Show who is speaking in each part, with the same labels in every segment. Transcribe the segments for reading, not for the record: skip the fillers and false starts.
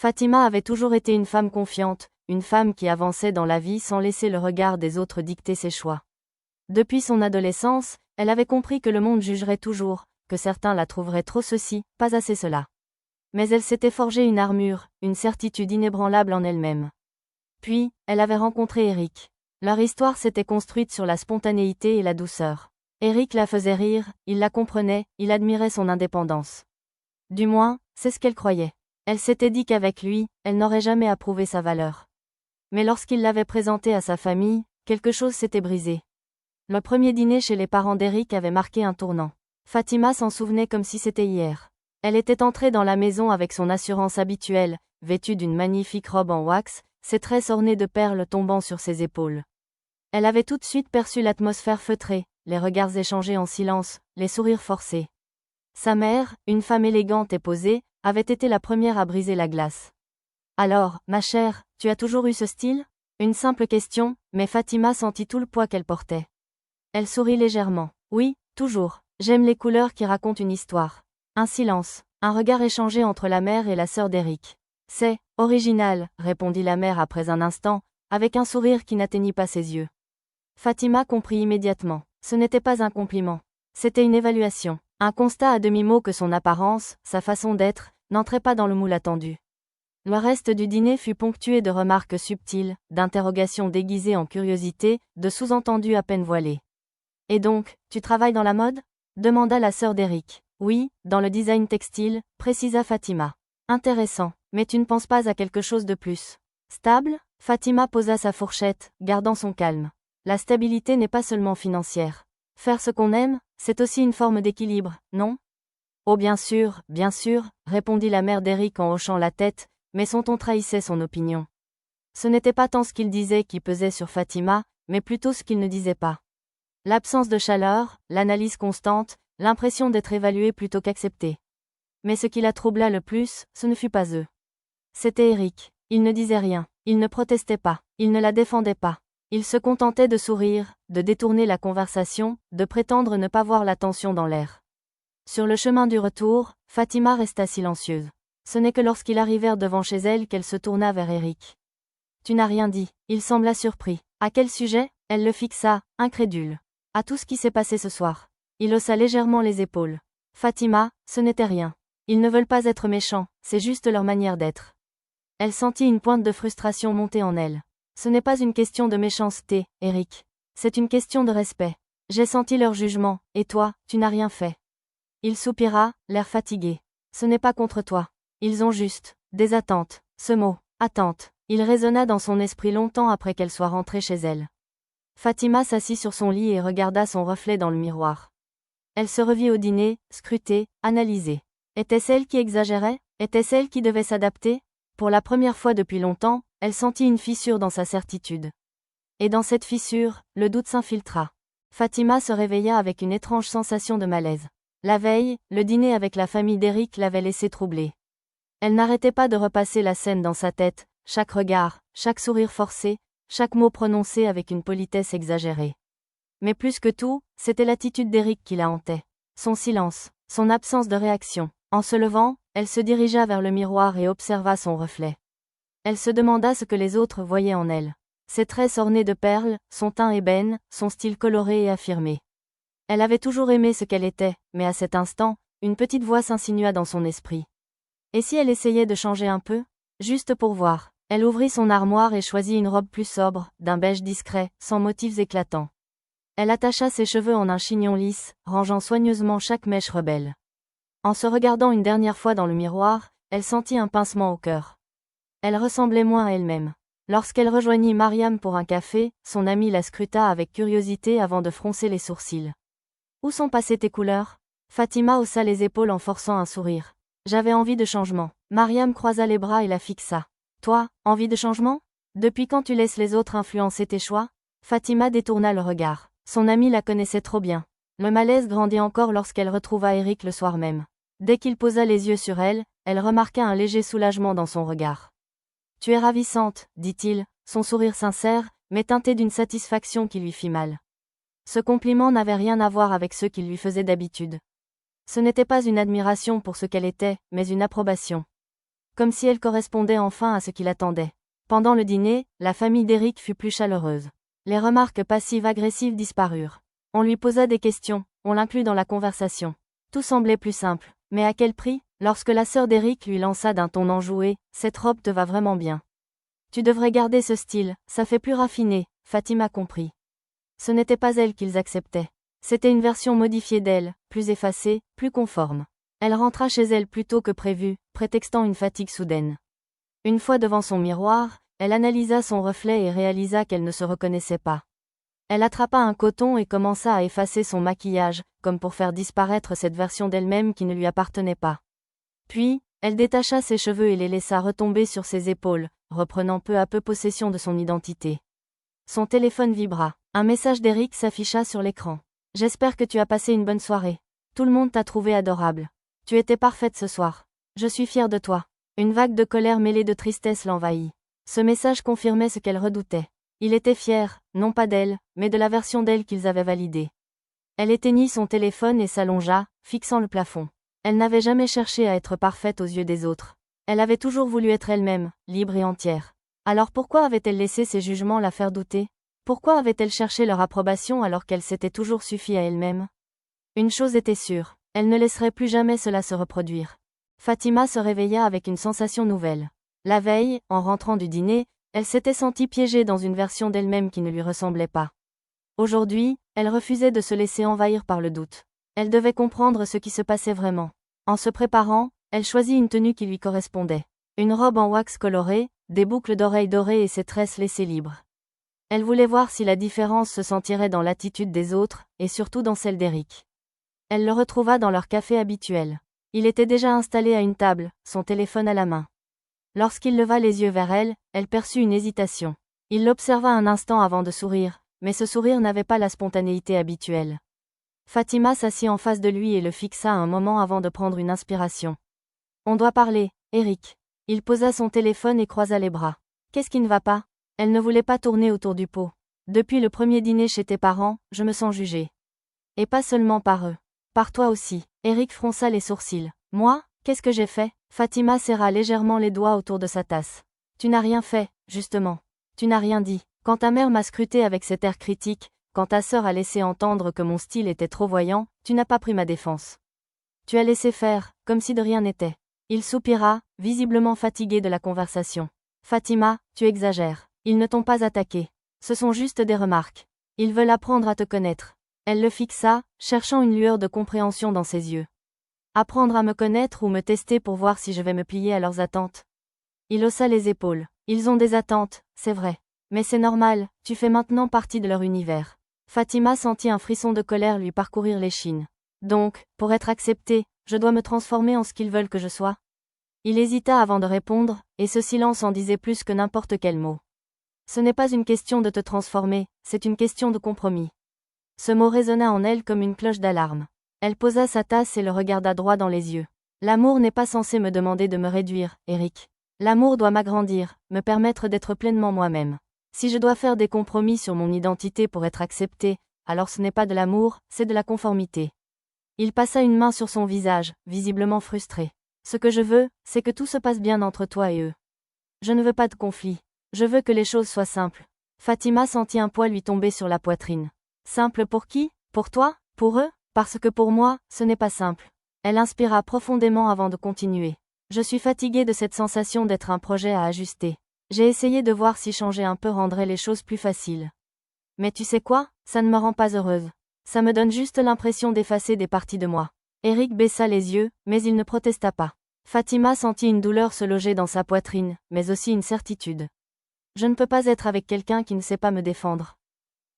Speaker 1: Fatima avait toujours été une femme confiante, une femme qui avançait dans la vie sans laisser le regard des autres dicter ses choix. Depuis son adolescence, elle avait compris que le monde jugerait toujours, que certains la trouveraient trop ceci, pas assez cela. Mais elle s'était forgé une armure, une certitude inébranlable en elle-même. Puis, elle avait rencontré Eric. Leur histoire s'était construite sur la spontanéité et la douceur. Eric la faisait rire, il la comprenait, il admirait son indépendance. Du moins, c'est ce qu'elle croyait. Elle s'était dit qu'avec lui, elle n'aurait jamais approuvé sa valeur. Mais lorsqu'il l'avait présentée à sa famille, quelque chose s'était brisé. Le premier dîner chez les parents d'Eric avait marqué un tournant. Fatima s'en souvenait comme si c'était hier. Elle était entrée dans la maison avec son assurance habituelle, vêtue d'une magnifique robe en wax, ses tresses ornées de perles tombant sur ses épaules. Elle avait tout de suite perçu l'atmosphère feutrée, les regards échangés en silence, les sourires forcés. Sa mère, une femme élégante et posée, avait été la première à briser la glace. Alors, ma chère, tu as toujours eu ce style ? Une simple question, mais Fatima sentit tout le poids qu'elle portait. Elle sourit légèrement. Oui, toujours. J'aime les couleurs qui racontent une histoire. Un silence, un regard échangé entre la mère et la sœur d'Eric. C'est original, répondit la mère après un instant, avec un sourire qui n'atteignit pas ses yeux. Fatima comprit immédiatement. Ce n'était pas un compliment. C'était une évaluation. Un constat à demi-mot que son apparence, sa façon d'être, n'entrait pas dans le moule attendu. Le reste du dîner fut ponctué de remarques subtiles, d'interrogations déguisées en curiosité, de sous-entendus à peine voilés. « Et donc, tu travailles dans la mode ? » demanda la sœur d'Eric. « Oui, dans le design textile, » précisa Fatima. « Intéressant, mais tu ne penses pas à quelque chose de plus stable ?» Fatima posa sa fourchette, gardant son calme. La stabilité n'est pas seulement financière. Faire ce qu'on aime, c'est aussi une forme d'équilibre, non ? Oh bien sûr, répondit la mère d'Eric en hochant la tête, mais son ton trahissait son opinion. Ce n'était pas tant ce qu'il disait qui pesait sur Fatima, mais plutôt ce qu'il ne disait pas. L'absence de chaleur, l'analyse constante, l'impression d'être évalué plutôt qu'accepté. Mais ce qui la troubla le plus, ce ne fut pas eux. C'était Eric. Il ne disait rien, il ne protestait pas, il ne la défendait pas. Il se contentait de sourire, de détourner la conversation, de prétendre ne pas voir la tension dans l'air. Sur le chemin du retour, Fatima resta silencieuse. Ce n'est que lorsqu'ils arrivèrent devant chez elle qu'elle se tourna vers Eric. « Tu n'as rien dit. » Il sembla surpris. « À quel sujet ?» Elle le fixa, incrédule. « À tout ce qui s'est passé ce soir. » Il haussa légèrement les épaules. « Fatima, ce n'était rien. Ils ne veulent pas être méchants, c'est juste leur manière d'être. » Elle sentit une pointe de frustration monter en elle. « Ce n'est pas une question de méchanceté, Eric. C'est une question de respect. J'ai senti leur jugement, et toi, tu n'as rien fait. » Il soupira, l'air fatigué. « Ce n'est pas contre toi. Ils ont juste des attentes. » Ce mot, attente, il résonna dans son esprit longtemps après qu'elle soit rentrée chez elle. Fatima s'assit sur son lit et regarda son reflet dans le miroir. Elle se revit au dîner, scrutée, analysée. Était-ce elle qui exagérait ? Était-ce elle qui devait s'adapter ? Pour la première fois depuis longtemps, elle sentit une fissure dans sa certitude. Et dans cette fissure, le doute s'infiltra. Fatima se réveilla avec une étrange sensation de malaise. La veille, le dîner avec la famille d'Eric l'avait laissée troublée. Elle n'arrêtait pas de repasser la scène dans sa tête, chaque regard, chaque sourire forcé, chaque mot prononcé avec une politesse exagérée. Mais plus que tout, c'était l'attitude d'Eric qui la hantait. Son silence, son absence de réaction. En se levant, elle se dirigea vers le miroir et observa son reflet. Elle se demanda ce que les autres voyaient en elle. Ses tresses ornées de perles, son teint ébène, son style coloré et affirmé. Elle avait toujours aimé ce qu'elle était, mais à cet instant, une petite voix s'insinua dans son esprit. Et si elle essayait de changer un peu ? Juste pour voir. Elle ouvrit son armoire et choisit une robe plus sobre, d'un beige discret, sans motifs éclatants. Elle attacha ses cheveux en un chignon lisse, rangeant soigneusement chaque mèche rebelle. En se regardant une dernière fois dans le miroir, elle sentit un pincement au cœur. Elle ressemblait moins à elle-même. Lorsqu'elle rejoignit Mariam pour un café, son amie la scruta avec curiosité avant de froncer les sourcils. « Où sont passées tes couleurs ?» Fatima haussa les épaules en forçant un sourire. « J'avais envie de changement. » Mariam croisa les bras et la fixa. « Toi, envie de changement ? Depuis quand tu laisses les autres influencer tes choix ?» Fatima détourna le regard. Son amie la connaissait trop bien. Le malaise grandit encore lorsqu'elle retrouva Eric le soir même. Dès qu'il posa les yeux sur elle, elle remarqua un léger soulagement dans son regard. « Tu es ravissante, » dit-il, son sourire sincère, mais teinté d'une satisfaction qui lui fit mal. Ce compliment n'avait rien à voir avec ceux qu'il lui faisait d'habitude. Ce n'était pas une admiration pour ce qu'elle était, mais une approbation. comme si elle correspondait enfin à ce qu'il attendait. Pendant le dîner, la famille d'Eric fut plus chaleureuse. Les remarques passives-agressives disparurent. On lui posa des questions, on l'inclut dans la conversation. Tout semblait plus simple. Mais à quel prix? Lorsque la sœur d'Eric lui lança d'un ton enjoué, « Cette robe te va vraiment bien. Tu devrais garder ce style, ça fait plus raffiné », Fatima comprit. Ce n'était pas elle qu'ils acceptaient. C'était une version modifiée d'elle, plus effacée, plus conforme. Elle rentra chez elle plus tôt que prévu, prétextant une fatigue soudaine. Une fois devant son miroir, elle analysa son reflet et réalisa qu'elle ne se reconnaissait pas. Elle attrapa un coton et commença à effacer son maquillage, comme pour faire disparaître cette version d'elle-même qui ne lui appartenait pas. Puis, elle détacha ses cheveux et les laissa retomber sur ses épaules, reprenant peu à peu possession de son identité. Son téléphone vibra. Un message d'Eric s'afficha sur l'écran. « J'espère que tu as passé une bonne soirée. Tout le monde t'a trouvé adorable. Tu étais parfaite ce soir. Je suis fière de toi. » Une vague de colère mêlée de tristesse l'envahit. Ce message confirmait ce qu'elle redoutait. Il était fier, non pas d'elle, mais de la version d'elle qu'ils avaient validée. Elle éteignit son téléphone et s'allongea, fixant le plafond. Elle n'avait jamais cherché à être parfaite aux yeux des autres. Elle avait toujours voulu être elle-même, libre et entière. Alors pourquoi avait-elle laissé ses jugements la faire douter? Pourquoi avait-elle cherché leur approbation alors qu'elle s'était toujours suffi à elle-même? Une chose était sûre, elle ne laisserait plus jamais cela se reproduire. Fatima se réveilla avec une sensation nouvelle. La veille, en rentrant du dîner, elle s'était sentie piégée dans une version d'elle-même qui ne lui ressemblait pas. Aujourd'hui, elle refusait de se laisser envahir par le doute. Elle devait comprendre ce qui se passait vraiment. En se préparant, elle choisit une tenue qui lui correspondait. Une robe en wax colorée, des boucles d'oreilles dorées et ses tresses laissées libres. Elle voulait voir si la différence se sentirait dans l'attitude des autres, et surtout dans celle d'Eric. Elle le retrouva dans leur café habituel. Il était déjà installé à une table, son téléphone à la main. Lorsqu'il leva les yeux vers elle, elle perçut une hésitation. Il l'observa un instant avant de sourire, mais ce sourire n'avait pas la spontanéité habituelle. Fatima s'assit en face de lui et le fixa un moment avant de prendre une inspiration. « On doit parler, Eric. » Il posa son téléphone et croisa les bras. « Qu'est-ce qui ne va pas ?» Elle ne voulait pas tourner autour du pot. « Depuis le premier dîner chez tes parents, je me sens jugée. Et pas seulement par eux. Par toi aussi. » Eric fronça les sourcils. « Moi? Qu'est-ce que j'ai fait ?» Fatima serra légèrement les doigts autour de sa tasse. « Tu n'as rien fait, justement. Tu n'as rien dit. Quand ta mère m'a scruté avec cet air critique, quand ta sœur a laissé entendre que mon style était trop voyant, tu n'as pas pris ma défense. Tu as laissé faire, comme si de rien n'était. » Il soupira, visiblement fatigué de la conversation. « Fatima, tu exagères. Ils ne t'ont pas attaqué. Ce sont juste des remarques. Ils veulent apprendre à te connaître. » Elle le fixa, cherchant une lueur de compréhension dans ses yeux. « Apprendre à me connaître ou me tester pour voir si je vais me plier à leurs attentes ?» Il haussa les épaules. « Ils ont des attentes, c'est vrai. Mais c'est normal, tu fais maintenant partie de leur univers. » Fatima sentit un frisson de colère lui parcourir l'échine. « Donc, pour être acceptée, je dois me transformer en ce qu'ils veulent que je sois ?» Il hésita avant de répondre, et ce silence en disait plus que n'importe quel mot. « Ce n'est pas une question de te transformer, c'est une question de compromis. » Ce mot résonna en elle comme une cloche d'alarme. Elle posa sa tasse et le regarda droit dans les yeux. « L'amour n'est pas censé me demander de me réduire, Eric. L'amour doit m'agrandir, me permettre d'être pleinement moi-même. Si je dois faire des compromis sur mon identité pour être accepté, alors ce n'est pas de l'amour, c'est de la conformité. » Il passa une main sur son visage, visiblement frustré. « Ce que je veux, c'est que tout se passe bien entre toi et eux. Je ne veux pas de conflit. Je veux que les choses soient simples. » Fatima sentit un poids lui tomber sur la poitrine. « Simple pour qui? Pour toi? Pour eux? Parce que pour moi, ce n'est pas simple. » Elle inspira profondément avant de continuer. « Je suis fatiguée de cette sensation d'être un projet à ajuster. J'ai essayé de voir si changer un peu rendrait les choses plus faciles. Mais tu sais quoi? Ça ne me rend pas heureuse. Ça me donne juste l'impression d'effacer des parties de moi. » Eric baissa les yeux, mais il ne protesta pas. Fatima sentit une douleur se loger dans sa poitrine, mais aussi une certitude. « Je ne peux pas être avec quelqu'un qui ne sait pas me défendre.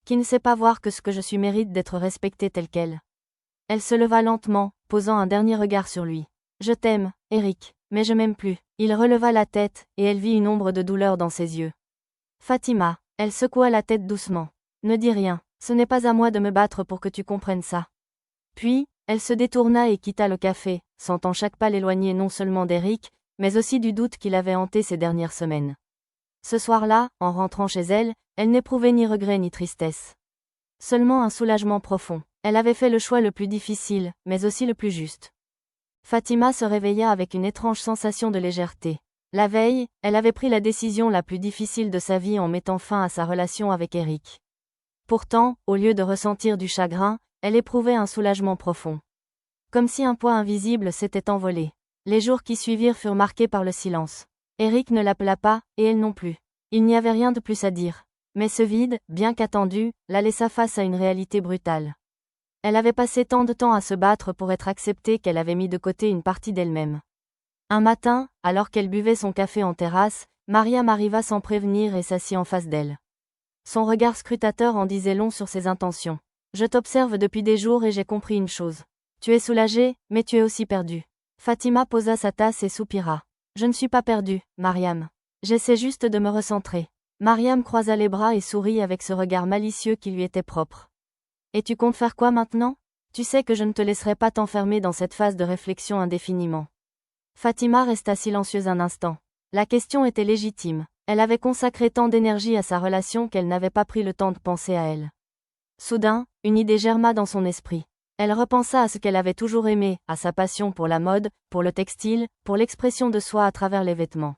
Speaker 1: Qui ne sait pas voir que ce que je suis mérite d'être respectée telle qu'elle. » Elle se leva lentement, posant un dernier regard sur lui. « Je t'aime, Eric, mais je m'aime plus. » Il releva la tête, et elle vit une ombre de douleur dans ses yeux. « Fatima. » Elle secoua la tête doucement. « Ne dis rien, ce n'est pas à moi de me battre pour que tu comprennes ça. » Puis, elle se détourna et quitta le café, sentant chaque pas l'éloigner non seulement d'Eric, mais aussi du doute qu'il avait hanté ces dernières semaines. Ce soir-là, en rentrant chez elle, elle n'éprouvait ni regret ni tristesse. Seulement un soulagement profond. Elle avait fait le choix le plus difficile, mais aussi le plus juste. Fatima se réveilla avec une étrange sensation de légèreté. La veille, elle avait pris la décision la plus difficile de sa vie en mettant fin à sa relation avec Eric. Pourtant, au lieu de ressentir du chagrin, elle éprouvait un soulagement profond. Comme si un poids invisible s'était envolé. Les jours qui suivirent furent marqués par le silence. Eric ne l'appela pas, et elle non plus. Il n'y avait rien de plus à dire. Mais ce vide, bien qu'attendu, la laissa face à une réalité brutale. Elle avait passé tant de temps à se battre pour être acceptée qu'elle avait mis de côté une partie d'elle-même. Un matin, alors qu'elle buvait son café en terrasse, Mariam arriva sans prévenir et s'assit en face d'elle. Son regard scrutateur en disait long sur ses intentions. « Je t'observe depuis des jours et j'ai compris une chose. Tu es soulagée, mais tu es aussi perdue. » Fatima posa sa tasse et soupira. « Je ne suis pas perdue, Mariam. J'essaie juste de me recentrer. » Mariam croisa les bras et sourit avec ce regard malicieux qui lui était propre. « Et tu comptes faire quoi maintenant ? Tu sais que je ne te laisserai pas t'enfermer dans cette phase de réflexion indéfiniment. » Fatima resta silencieuse un instant. La question était légitime. Elle avait consacré tant d'énergie à sa relation qu'elle n'avait pas pris le temps de penser à elle. Soudain, une idée germa dans son esprit. Elle repensa à ce qu'elle avait toujours aimé, à sa passion pour la mode, pour le textile, pour l'expression de soi à travers les vêtements.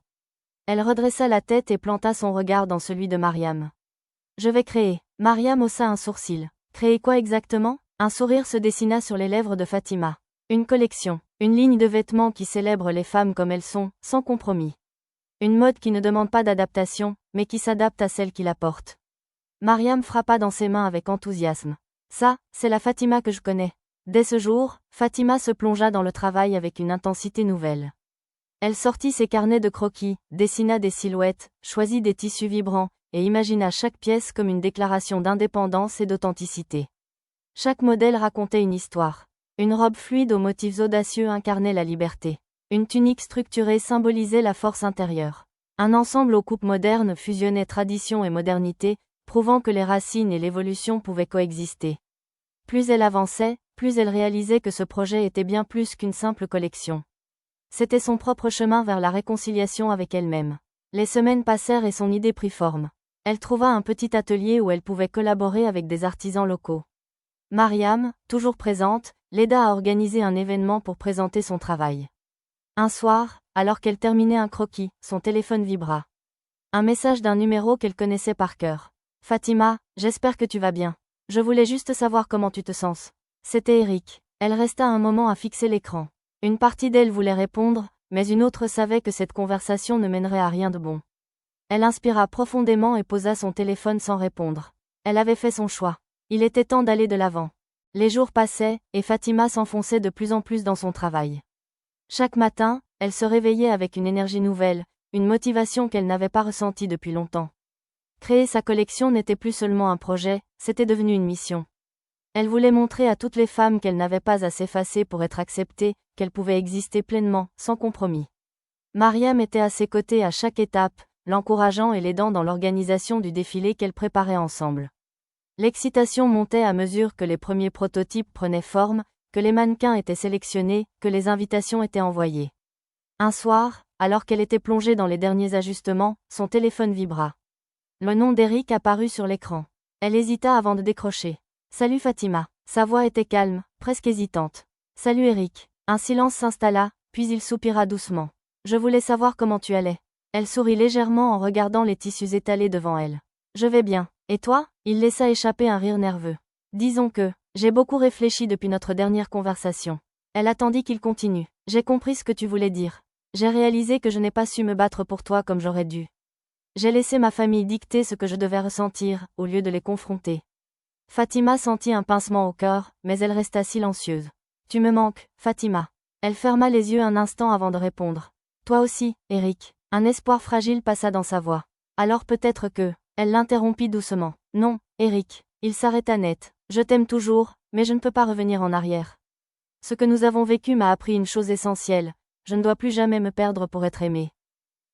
Speaker 1: Elle redressa la tête et planta son regard dans celui de Mariam. « Je vais créer. » Mariam haussa un sourcil. « Créer quoi exactement ? » Un sourire se dessina sur les lèvres de Fatima. Une collection. Une ligne de vêtements qui célèbre les femmes comme elles sont, sans compromis. Une mode qui ne demande pas d'adaptation, mais qui s'adapte à celle qui la porte. Mariam frappa dans ses mains avec enthousiasme. Ça, c'est la Fatima que je connais. Dès ce jour, Fatima se plongea dans le travail avec une intensité nouvelle. Elle sortit ses carnets de croquis, dessina des silhouettes, choisit des tissus vibrants, et imagina chaque pièce comme une déclaration d'indépendance et d'authenticité. Chaque modèle racontait une histoire. Une robe fluide aux motifs audacieux incarnait la liberté. Une tunique structurée symbolisait la force intérieure. Un ensemble aux coupes modernes fusionnait tradition et modernité, prouvant que les racines et l'évolution pouvaient coexister. Plus elle avançait, plus elle réalisait que ce projet était bien plus qu'une simple collection. C'était son propre chemin vers la réconciliation avec elle-même. Les semaines passèrent et son idée prit forme. Elle trouva un petit atelier où elle pouvait collaborer avec des artisans locaux. Mariam, toujours présente, l'aida à organiser un événement pour présenter son travail. Un soir, alors qu'elle terminait un croquis, son téléphone vibra. Un message d'un numéro qu'elle connaissait par cœur. « Fatima, j'espère que tu vas bien. Je voulais juste savoir comment tu te sens. » C'était Eric. Elle resta un moment à fixer l'écran. Une partie d'elle voulait répondre, mais une autre savait que cette conversation ne mènerait à rien de bon. Elle inspira profondément et posa son téléphone sans répondre. Elle avait fait son choix. Il était temps d'aller de l'avant. Les jours passaient, et Fatima s'enfonçait de plus en plus dans son travail. Chaque matin, elle se réveillait avec une énergie nouvelle, une motivation qu'elle n'avait pas ressentie depuis longtemps. Créer sa collection n'était plus seulement un projet, c'était devenu une mission. Elle voulait montrer à toutes les femmes qu'elle n'avait pas à s'effacer pour être acceptée, qu'elle pouvait exister pleinement, sans compromis. Mariam était à ses côtés à chaque étape, l'encourageant et l'aidant dans l'organisation du défilé qu'elle préparait ensemble. L'excitation montait à mesure que les premiers prototypes prenaient forme, que les mannequins étaient sélectionnés, que les invitations étaient envoyées. Un soir, alors qu'elle était plongée dans les derniers ajustements, son téléphone vibra. Le nom d'Eric apparut sur l'écran. Elle hésita avant de décrocher. « Salut Fatima ». Sa voix était calme, presque hésitante. « Salut Eric ». Un silence s'installa, puis il soupira doucement. « Je voulais savoir comment tu allais. » Elle sourit légèrement en regardant les tissus étalés devant elle. « Je vais bien. Et toi ?» Il laissa échapper un rire nerveux. « Disons que, j'ai beaucoup réfléchi depuis notre dernière conversation. » Elle attendit qu'il continue. « J'ai compris ce que tu voulais dire. J'ai réalisé que je n'ai pas su me battre pour toi comme j'aurais dû. J'ai laissé ma famille dicter ce que je devais ressentir, au lieu de les confronter. » Fatima sentit un pincement au cœur, mais elle resta silencieuse. « Tu me manques, Fatima. » Elle ferma les yeux un instant avant de répondre. « Toi aussi, Eric. » Un espoir fragile passa dans sa voix. « Alors peut-être que... » Elle l'interrompit doucement. « Non, Eric. » Il s'arrêta net. « Je t'aime toujours, mais je ne peux pas revenir en arrière. Ce que nous avons vécu m'a appris une chose essentielle. Je ne dois plus jamais me perdre pour être aimé. »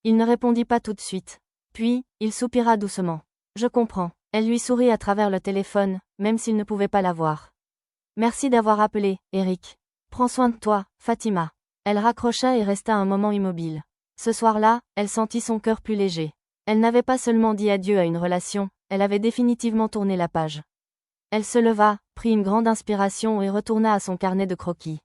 Speaker 1: Il ne répondit pas tout de suite. Puis, il soupira doucement. « Je comprends. » Elle lui sourit à travers le téléphone, même s'il ne pouvait pas la voir. « Merci d'avoir appelé, Eric. Prends soin de toi, Fatima. » Elle raccrocha et resta un moment immobile. Ce soir-là, elle sentit son cœur plus léger. Elle n'avait pas seulement dit adieu à une relation, elle avait définitivement tourné la page. Elle se leva, prit une grande inspiration et retourna à son carnet de croquis.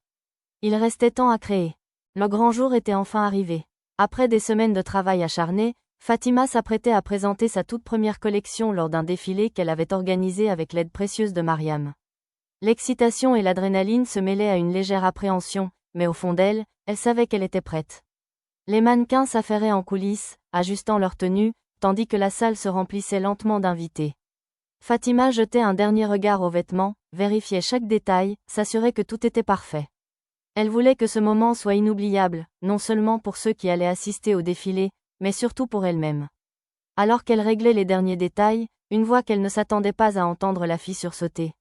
Speaker 1: Il restait tant à créer. Le grand jour était enfin arrivé. Après des semaines de travail acharné, Fatima s'apprêtait à présenter sa toute première collection lors d'un défilé qu'elle avait organisé avec l'aide précieuse de Mariam. L'excitation et l'adrénaline se mêlaient à une légère appréhension, mais au fond d'elle, elle savait qu'elle était prête. Les mannequins s'affairaient en coulisses, ajustant leur tenue, tandis que la salle se remplissait lentement d'invités. Fatima jetait un dernier regard aux vêtements, vérifiait chaque détail, s'assurait que tout était parfait. Elle voulait que ce moment soit inoubliable, non seulement pour ceux qui allaient assister au défilé, mais surtout pour elle-même. Alors qu'elle réglait les derniers détails, une voix qu'elle ne s'attendait pas à entendre la fit sursauter.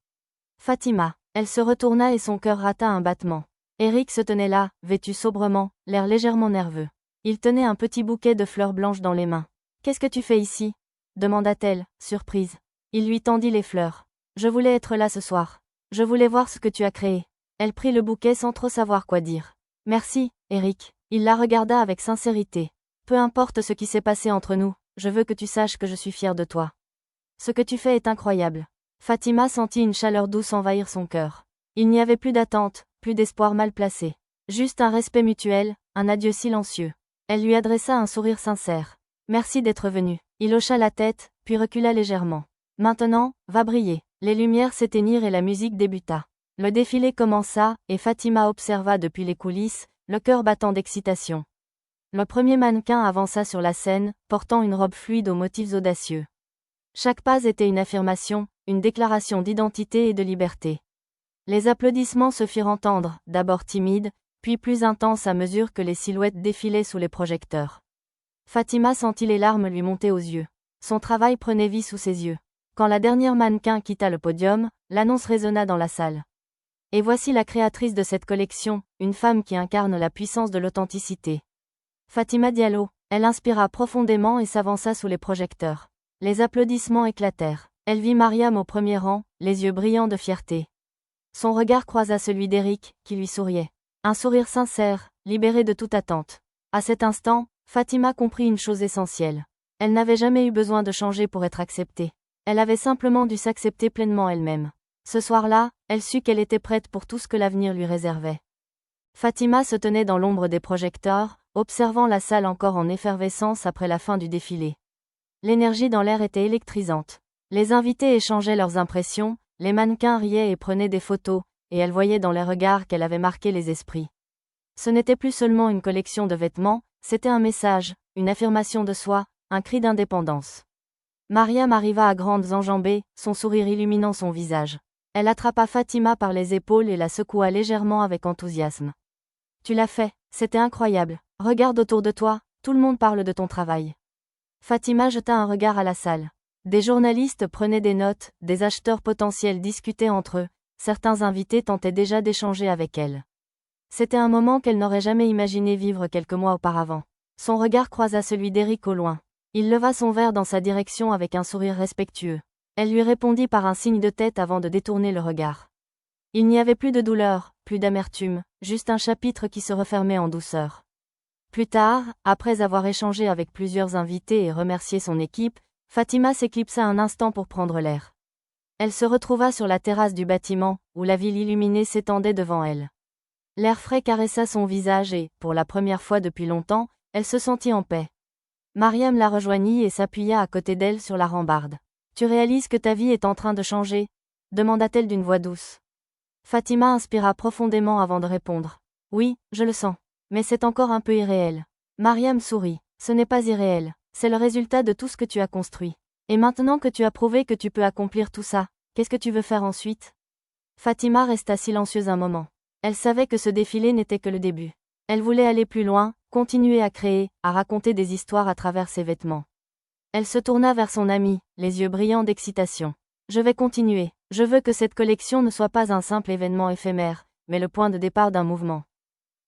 Speaker 1: Fatima. Elle se retourna et son cœur rata un battement. Eric se tenait là, vêtu sobrement, l'air légèrement nerveux. Il tenait un petit bouquet de fleurs blanches dans les mains. « Qu'est-ce que tu fais ici ?» demanda-t-elle, surprise. Il lui tendit les fleurs. « Je voulais être là ce soir. Je voulais voir ce que tu as créé. » Elle prit le bouquet sans trop savoir quoi dire. « Merci, Eric. » Il la regarda avec sincérité. « Peu importe ce qui s'est passé entre nous, je veux que tu saches que je suis fière de toi. Ce que tu fais est incroyable. » Fatima sentit une chaleur douce envahir son cœur. Il n'y avait plus d'attente, plus d'espoir mal placé. Juste un respect mutuel, un adieu silencieux. Elle lui adressa un sourire sincère. « Merci d'être venu. » Il hocha la tête, puis recula légèrement. « Maintenant, va briller. » Les lumières s'éteignirent et la musique débuta. Le défilé commença, et Fatima observa depuis les coulisses, le cœur battant d'excitation. Le premier mannequin avança sur la scène, portant une robe fluide aux motifs audacieux. Chaque pas était une affirmation, une déclaration d'identité et de liberté. Les applaudissements se firent entendre, d'abord timides, puis plus intenses à mesure que les silhouettes défilaient sous les projecteurs. Fatima sentit les larmes lui monter aux yeux. Son travail prenait vie sous ses yeux. Quand la dernière mannequin quitta le podium, l'annonce résonna dans la salle. Et voici la créatrice de cette collection, une femme qui incarne la puissance de l'authenticité. Fatima Diallo. Elle inspira profondément et s'avança sous les projecteurs. Les applaudissements éclatèrent. Elle vit Mariam au premier rang, les yeux brillants de fierté. Son regard croisa celui d'Eric, qui lui souriait. Un sourire sincère, libéré de toute attente. À cet instant, Fatima comprit une chose essentielle. Elle n'avait jamais eu besoin de changer pour être acceptée. Elle avait simplement dû s'accepter pleinement elle-même. Ce soir-là, elle sut qu'elle était prête pour tout ce que l'avenir lui réservait. Fatima se tenait dans l'ombre des projecteurs, observant la salle encore en effervescence après la fin du défilé. L'énergie dans l'air était électrisante. Les invités échangeaient leurs impressions, les mannequins riaient et prenaient des photos, et elle voyait dans les regards qu'elle avait marqué les esprits. Ce n'était plus seulement une collection de vêtements, c'était un message, une affirmation de soi, un cri d'indépendance. Mariam arriva à grandes enjambées, son sourire illuminant son visage. Elle attrapa Fatima par les épaules et la secoua légèrement avec enthousiasme. « Tu l'as fait, c'était incroyable. Regarde autour de toi, tout le monde parle de ton travail. » Fatima jeta un regard à la salle. Des journalistes prenaient des notes, des acheteurs potentiels discutaient entre eux, certains invités tentaient déjà d'échanger avec elle. C'était un moment qu'elle n'aurait jamais imaginé vivre quelques mois auparavant. Son regard croisa celui d'Eric au loin. Il leva son verre dans sa direction avec un sourire respectueux. Elle lui répondit par un signe de tête avant de détourner le regard. Il n'y avait plus de douleur, plus d'amertume, juste un chapitre qui se refermait en douceur. Plus tard, après avoir échangé avec plusieurs invités et remercié son équipe, Fatima s'éclipsa un instant pour prendre l'air. Elle se retrouva sur la terrasse du bâtiment, où la ville illuminée s'étendait devant elle. L'air frais caressa son visage et, pour la première fois depuis longtemps, elle se sentit en paix. Mariam la rejoignit et s'appuya à côté d'elle sur la rambarde. « Tu réalises que ta vie est en train de changer ?» demanda-t-elle d'une voix douce. Fatima inspira profondément avant de répondre. « Oui, je le sens. Mais c'est encore un peu irréel. » Mariam sourit. « Ce n'est pas irréel. C'est le résultat de tout ce que tu as construit. Et maintenant que tu as prouvé que tu peux accomplir tout ça, qu'est-ce que tu veux faire ensuite ?» Fatima resta silencieuse un moment. Elle savait que ce défilé n'était que le début. Elle voulait aller plus loin, continuer à créer, à raconter des histoires à travers ses vêtements. Elle se tourna vers son amie, les yeux brillants d'excitation. « Je vais continuer. Je veux que cette collection ne soit pas un simple événement éphémère, mais le point de départ d'un mouvement.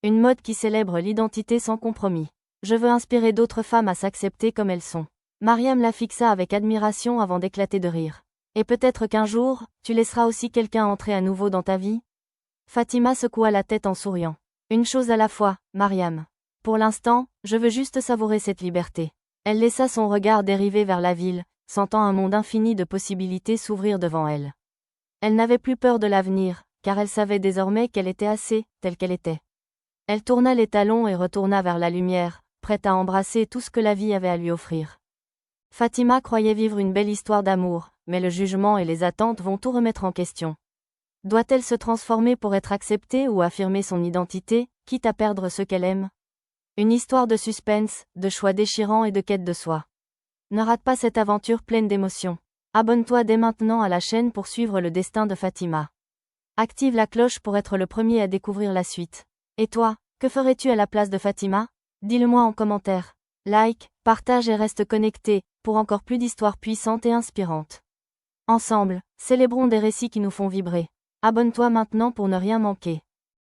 Speaker 1: Une mode qui célèbre l'identité sans compromis. Je veux inspirer d'autres femmes à s'accepter comme elles sont. » Mariam la fixa avec admiration avant d'éclater de rire. « Et peut-être qu'un jour, tu laisseras aussi quelqu'un entrer à nouveau dans ta vie ?» Fatima secoua la tête en souriant. « Une chose à la fois, Mariam. Pour l'instant, je veux juste savourer cette liberté. » Elle laissa son regard dériver vers la ville, sentant un monde infini de possibilités s'ouvrir devant elle. Elle n'avait plus peur de l'avenir, car elle savait désormais qu'elle était assez, telle qu'elle était. Elle tourna les talons et retourna vers la lumière, prête à embrasser tout ce que la vie avait à lui offrir. Fatima croyait vivre une belle histoire d'amour, mais le jugement et les attentes vont tout remettre en question. Doit-elle se transformer pour être acceptée ou affirmer son identité, quitte à perdre ce qu'elle aime? Une histoire de suspense, de choix déchirants et de quête de soi. Ne rate pas cette aventure pleine d'émotions. Abonne-toi dès maintenant à la chaîne pour suivre le destin de Fatima. Active la cloche pour être le premier à découvrir la suite. Et toi, que ferais-tu à la place de Fatima? Dis-le-moi en commentaire. Like, partage et reste connecté, pour encore plus d'histoires puissantes et inspirantes. Ensemble, célébrons des récits qui nous font vibrer. Abonne-toi maintenant pour ne rien manquer.